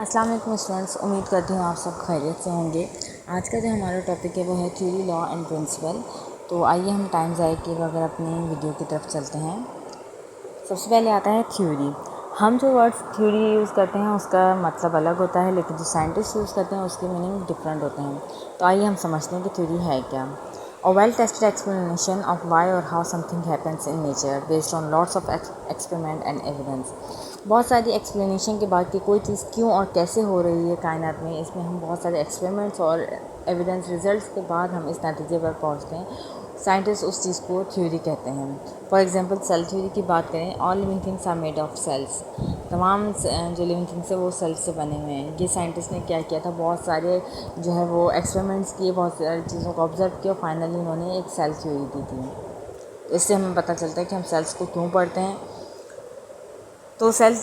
अस्सलाम वालेकुम स्टूडेंट्स, उम्मीद करती हूँ आप सब खैरियत से होंगे। आज का जो हमारा टॉपिक है वो है थ्योरी, लॉ एंड प्रिंसिपल। तो आइए हम टाइम ज़ाया किए बगैर अपनी वीडियो की तरफ चलते हैं। सबसे पहले आता है थ्योरी। हम जो वर्ड थ्योरी यूज़ करते हैं उसका मतलब अलग होता है, लेकिन जो साइंटिस्ट यूज़ करते हैं उसके मीनिंग डिफरेंट होते हैं। तो आइए हम समझते हैं कि थ्योरी है क्या। A well-tested explanation of why or how something happens in nature based on lots of experiment and evidence। बहुत सारी एक्सप्लेनेशन के बाद कि कोई चीज़ क्यों और कैसे हो रही है कायनात में, इसमें हम बहुत सारे एक्सपेरिमेंट्स और एविडेंस रिजल्ट्स के बाद हम इस नतीजे पर पहुंचते हैं। साइंटिस्ट उस चीज़ को थ्योरी कहते हैं। फॉर एग्जांपल सेल थ्योरी की बात करें, all living things are made of cells. तमाम जो लिविंग थिंग्स है वो सेल्स से बने हुए हैं। ये साइंटिस्ट ने क्या किया था, बहुत सारे जो है वो एक्सपेरिमेंट्स किए, बहुत सारी चीज़ों को ऑब्जर्व किया और फाइनली उन्होंने एक सेल थ्योरी दी थी। तो इससे हमें पता चलता है कि हम सेल्स को क्यों पढ़ते हैं। तो सेल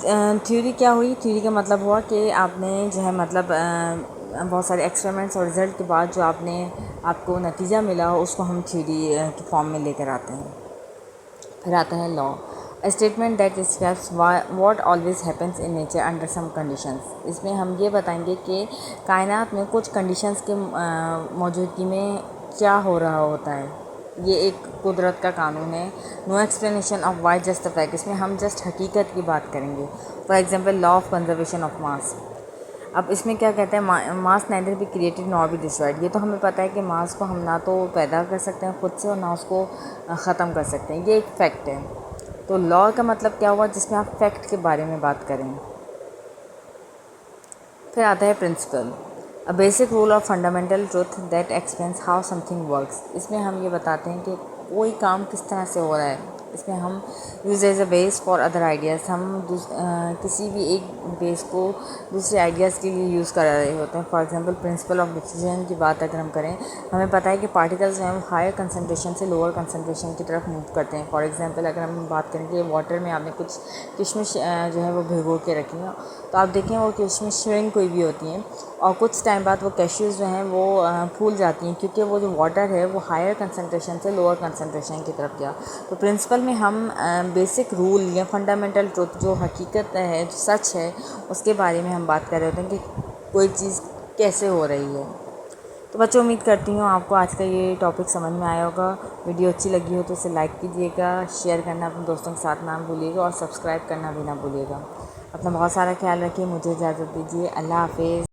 थ्योरी क्या हुई, थ्योरी का मतलब हुआ कि आपने जो है मतलब बहुत सारे एक्सपेरिमेंट्स और रिजल्ट के बाद जो आपको नतीजा मिला उसको हम थ्योरी के फॉर्म में लेकर आते हैं। फिर आता है law, a statement that describes what always happens in nature under some conditions. इसमें हम ये बताएंगे कि कायनात में कुछ कंडीशंस के मौजूदगी में क्या हो रहा होता है। ये एक कुदरत का कानून है। No explanation of why, just the fact. इसमें हम जस्ट हकीकत की बात करेंगे। For example law of conservation of mass. अब इसमें क्या कहते हैं, mass neither be created nor be destroyed. ये तो हमें पता है कि मास को हम ना तो पैदा कर सकते हैं खुद से और ना उसको ख़त्म कर सकते हैं, ये एक फैक्ट है। तो लॉ का मतलब क्या हुआ, जिसमें आप फैक्ट के बारे में बात करें। फिर आता है principle, a basic rule of fundamental truth that explains how something works. इसमें हम ये बताते हैं कि कोई काम किस तरह से हो रहा है। इसमें हम use as a base for other ideas. हम किसी भी एक बेस को दूसरे आइडियाज़ के लिए यूज़ कर रहे होते हैं। For example principle of diffusion की बात अगर हम करें, हमें पता है कि पार्टिकल्स जो हैं हायर कंसनट्रेशन से लोअर कंसनट्रेशन की तरफ मूव करते हैं। फॉर एग्जांपल अगर हम बात करें कि वाटर में आपने कुछ किशमिश जो है वो भिगो के रखी है, तो आप देखें वो किशमिश श्रिंक कोई भी होती हैं और कुछ टाइम बाद वो कैश्यूज़ जो हैं वो फूल जाती हैं, क्योंकि वो जो वाटर है वो हायर कंसनट्रेशन से लोअर कंसनट्रेशन की तरफ गया। तो प्रिंसिपल में हम बेसिक रूल या फंडामेंटल ट्रुथ, जो हकीकत है, जो सच है, उसके बारे में हम बात कर रहे होते हैं कि कोई चीज़ कैसे हो रही है। तो बच्चों, उम्मीद करती हूँ आपको आज का ये टॉपिक समझ में आया होगा। वीडियो अच्छी लगी हो तो इसे लाइक कीजिएगा, शेयर करना अपने दोस्तों के साथ ना भूलिएगा और सब्सक्राइब करना भी ना भूलिएगा। अपना बहुत सारा ख्याल रखिए। मुझे इजाज़त दीजिए। अल्लाह हाफिज़।